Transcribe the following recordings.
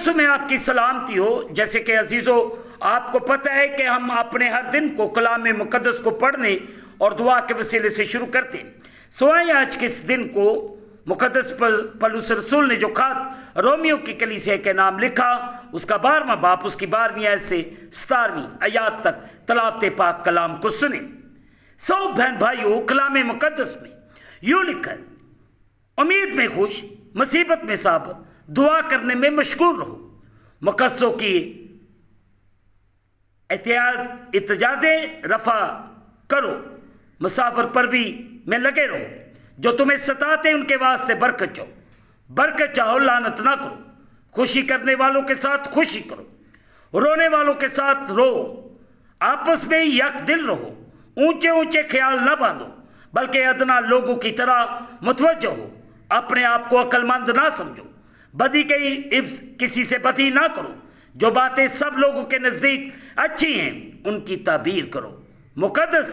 में आपकी सलामती हो। जैसे कि अजीज़ों, आपको पता है कि हम अपने हर दिन को कलाम मुक़द्दस को पढ़ने और दुआ के वसीले से शुरू करते हैं। सवाए आज के इस दिन को मुक़द्दस पौलुस रसूल ने जो खात रोमियो की कलीसिया के नाम लिखा, उसका 12वां बाब उसकी 12वीं आयत से 17वीं आयत तक तलावत पाक कलाम को सुने। सब बहन भाइयों, कलाम मुक़द्दस में यूँ लिखा है, उम्मीद में खुश, मुसीबत में साबर, दुआ करने में मशगूल रहो, मुकस्सों की इत्जाज़ें रफ़ा करो, मुसाफिर परवी में लगे रहो, जो तुम्हें सताते उनके वास्ते बरकत चाहो, लानत ना करो, खुशी करने वालों के साथ खुशी करो, रोने वालों के साथ रो, आपस में यक दिल रहो, ऊंचे ऊंचे ख्याल ना बांधो, बल्कि अदना लोगों की तरह मुतवज्जो हो, अपने आप को अक्लमंद ना समझो, बदी के इफ्स किसी से बदी ना करो, जो बातें सब लोगों के नज़दीक अच्छी हैं उनकी ताबीर करो। मुक़द्दस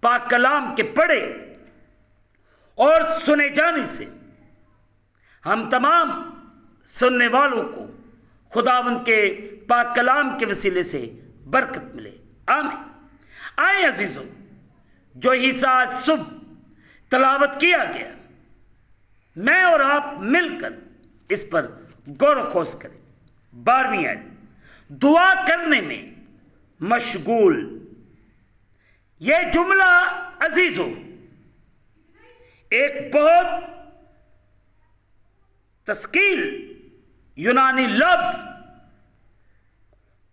पाक कलाम के पढ़े और सुने जाने से हम तमाम सुनने वालों को खुदावंद के पाक कलाम के वसीले से बरकत मिले, आमीन। आए अजीज़ों, जो हिस्सा आज सुबह तलावत किया गया, मैं और आप मिलकर इस पर गौर खोज करें। 12वीं आयत, दुआ करने में मशगूल। यह जुमला अजीजों एक बहुत तस्कील यूनानी लफ्ज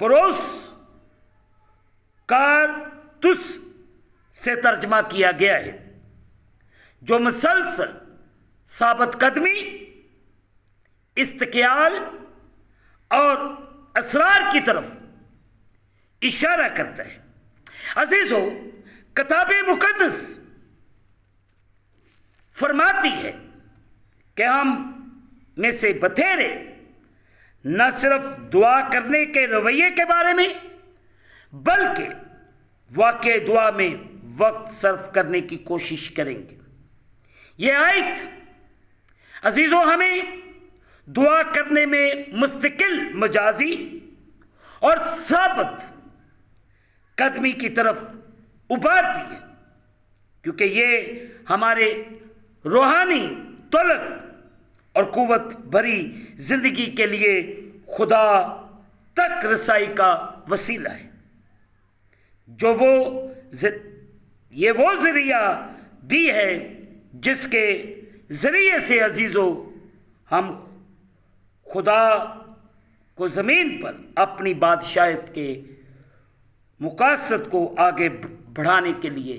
परोस कारतुस से तर्जमा किया गया है, जो मुसलसल साबित कदमी, इस्तक़याल और असरार की तरफ इशारा करता है। अजीजों, किताब मुक़द्दस फरमाती है कि हम में से बथेरे न सिर्फ दुआ करने के रवैये के बारे में, बल्कि वाक़ई दुआ में वक्त सर्फ करने की कोशिश करेंगे। यह आयत अजीजों हमें दुआ करने में मुस्तकिल मजाजी और साबित कदमी की तरफ उभारती है, क्योंकि ये हमारे रूहानी तलब और कुव्वत भरी जिंदगी के लिए खुदा तक रसाई का वसीला है। ये वो जरिया भी है जिसके जरिए से अजीजों हम खुदा को ज़मीन पर अपनी बादशाहत के मुकासद को आगे बढ़ाने के लिए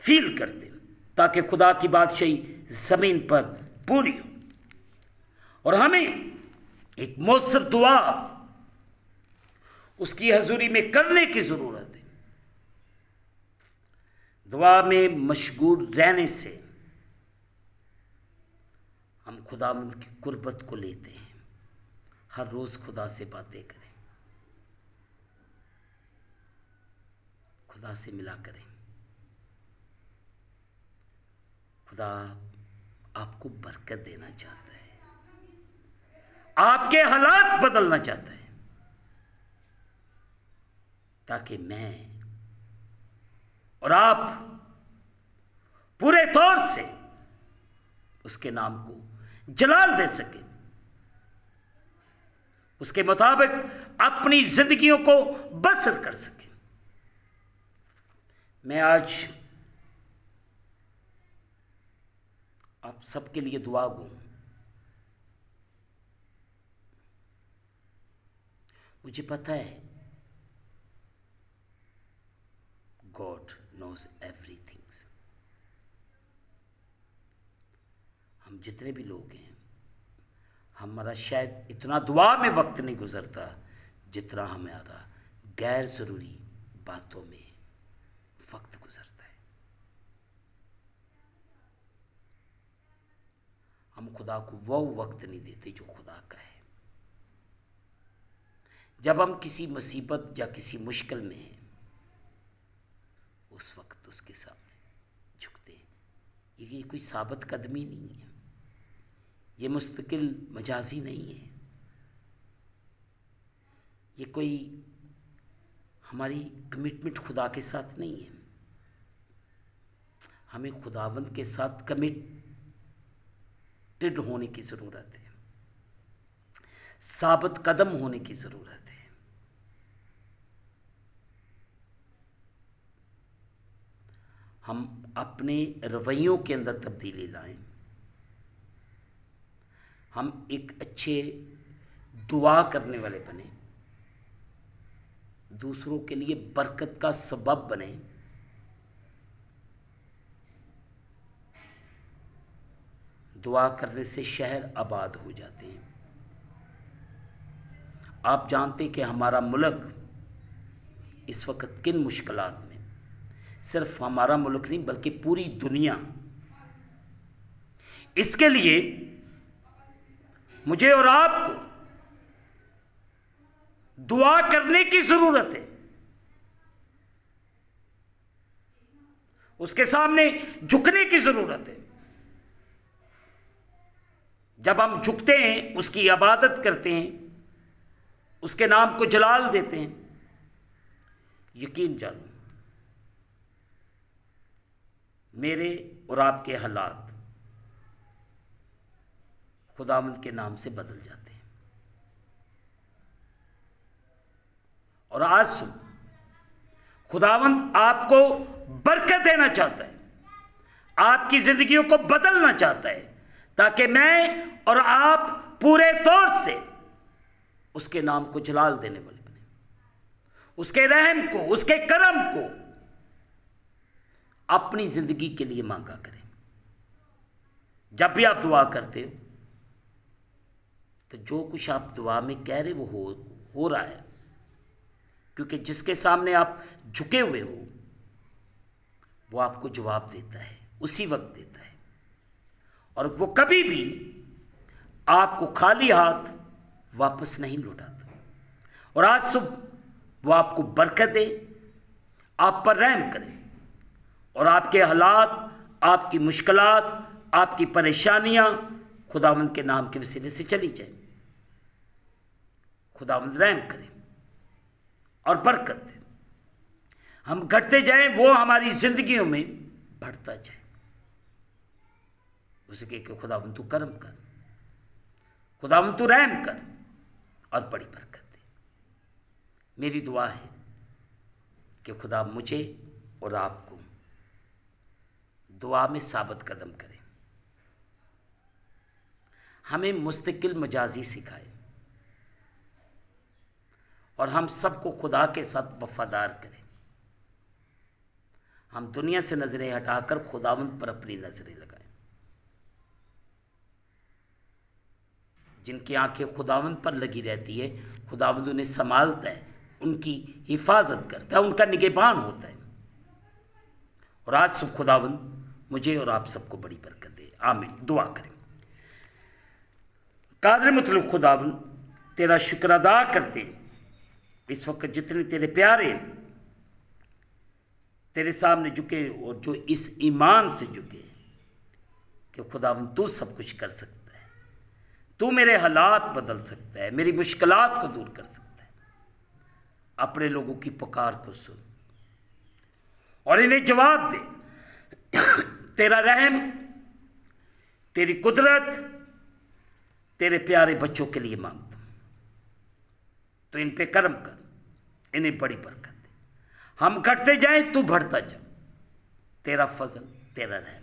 फील करते, ताकि खुदा की बादशाही ज़मीन पर पूरी हो। और हमें एक मौसर दुआ उसकी हजूरी में करने की ज़रूरत है। दुआ में मशगूल रहने से हम खुदावंद की कुर्बत को लेते हैं। हर रोज़ खुदा से बातें करें, खुदा से मिला करें। खुदा आपको बरकत देना चाहता है, आपके हालात बदलना चाहता है, ताकि मैं और आप पूरे तौर से उसके नाम को जलाल दे सके, उसके मुताबिक अपनी जिंदगियों को बसर कर सके। मैं आज आप सबके लिए दुआ गूं। मुझे पता है गॉड नोज एवरीथिंग। हम जितने भी लोग हैं, हमारा शायद इतना दुआ में वक्त नहीं गुजरता जितना हमारा गैर ज़रूरी बातों में वक्त गुजरता है। हम खुदा को वो वक्त नहीं देते जो खुदा का है। जब हम किसी मुसीबत या किसी मुश्किल में हैं, उस वक्त उसके सामने झुकते हैं। ये कोई साबित कदमी नहीं है, ये मुस्तकिल मजाजी नहीं है, ये कोई हमारी कमिटमेंट खुदा के साथ नहीं है। हमें खुदावंद के साथ कमिटेड होने की ज़रूरत है, साबित कदम होने की ज़रूरत है। हम अपने रवैयों के अंदर तब्दीली लाएं। हम एक अच्छे दुआ करने वाले बने, दूसरों के लिए बरकत का सबब बने। दुआ करने से शहर आबाद हो जाते हैं। आप जानते कि हमारा मुल्क इस वक्त किन मुश्किलात में, सिर्फ हमारा मुल्क नहीं बल्कि पूरी दुनिया। इसके लिए मुझे और आपको दुआ करने की जरूरत है। उसके सामने झुकने की जरूरत है। जब हम झुकते हैं, उसकी इबादत करते हैं, उसके नाम को जलाल देते हैं, यकीन जानो मेरे और आपके हालात खुदावंद के नाम से बदल जाते हैं। और आज सुन, खुदावंद आपको बरकत देना चाहता है, आपकी जिंदगियों को बदलना चाहता है, ताकि मैं और आप पूरे तौर से उसके नाम को जलाल देने वाले बने, उसके रहम को, उसके करम को अपनी जिंदगी के लिए मांगा करें। जब भी आप दुआ करते हो तो जो कुछ आप दुआ में कह रहे वो हो रहा है, क्योंकि जिसके सामने आप झुके हुए हो वो आपको जवाब देता है, उसी वक्त देता है। और वो कभी भी आपको खाली हाथ वापस नहीं लौटाता। और आज सुबह वो आपको बरकत दे, आप पर रहम करे और आपके हालात, आपकी मुश्किलात, आपकी परेशानियां खुदावंद के नाम के वसीले से चली जाए। खुदावंद रहम करे और बरकत दे। हम घटते जाएं, वो हमारी जिंदगियों में बढ़ता जाए। उसे कह के खुदावंद तू करम कर, खुदावंद तू रहम कर और बड़ी बरकत दे। मेरी दुआ है कि खुदा मुझे और आपको दुआ में साबित कदम करे, हमें मुस्तकिल मजाजी सिखाए और हम सबको खुदा के साथ वफादार करें। हम दुनिया से नजरें हटाकर खुदावंद पर अपनी नजरें लगाएं। जिनकी आंखें खुदावंद पर लगी रहती है, खुदावंद उन्हें संभालता है, उनकी हिफाजत करता है, उनका निगहबान होता है। और आज सब खुदावंद मुझे और आप सबको बड़ी बरकत दे। आमीन। दुआ करें। कादिर मुतलब खुदावंद, तेरा शुक्र अदा करते हैं इस वक्त जितने तेरे प्यारे तेरे सामने झुके और जो इस ईमान से झुके कि खुदावंद तू सब कुछ कर सकता है, तू मेरे हालात बदल सकता है, मेरी मुश्किलात को दूर कर सकता है। अपने लोगों की पुकार को सुन और इन्हें जवाब दे। तेरा रहम, तेरी कुदरत तेरे प्यारे बच्चों के लिए मांगता हूं, तो इन पे कर्म कर, इन्हें बड़ी बरकत दे। हम घटते जाएं, तू बढ़ता जा। तेरा फजल, तेरा रहम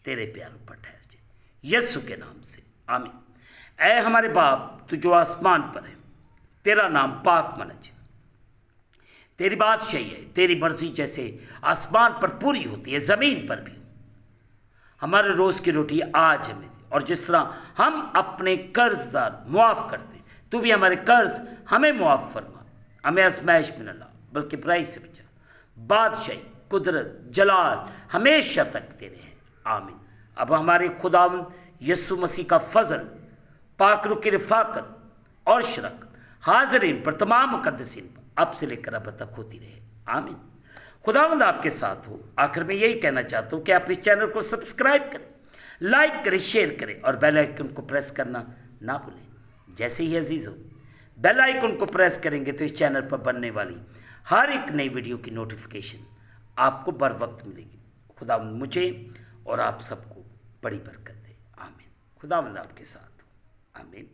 तेरे प्यारों पर ठहर जाए, यीशु के नाम से आमीन। ऐ हमारे बाप, तू जो आसमान पर है, तेरा नाम पाक माना जाए। तेरी बादशाही है, तेरी मर्जी जैसे आसमान पर पूरी होती है ज़मीन पर भी। हमारे रोज़ की रोटी आज हमें दे, और जिस तरह हम अपने कर्जदार मुआफ़ करते, तू भी हमारे कर्ज हमें मुआफ़ फरमा। हमें आज़माइश में न ला, बल्कि बुराई से बचा। बादशाही, कुदरत, जलाल हमेशा तक तेरे हैं। आमीन। अब हमारे खुदावंद यीशु मसीह का फजल, पाकरू की रिफाकत और शरकत हाज़रीन पर, तमाम मुक़द्दसीन पर अब से लेकर अब तक होती रहे। आमीन। खुदावंद आपके साथ हो। आखिर में यही कहना चाहता हूँ कि आप इस चैनल को सब्सक्राइब करें, लाइक करें, शेयर करें और बेल आइकन को प्रेस करना ना भूलें। जैसे ही अजीज़ हो, बेल आइकन को प्रेस करेंगे तो इस चैनल पर बनने वाली हर एक नई वीडियो की नोटिफिकेशन आपको बर वक्त मिलेगी। खुदा मुझे और आप सबको बड़ी बरकत दे। आमीन। खुदावंद आपके साथ हो। आमीन।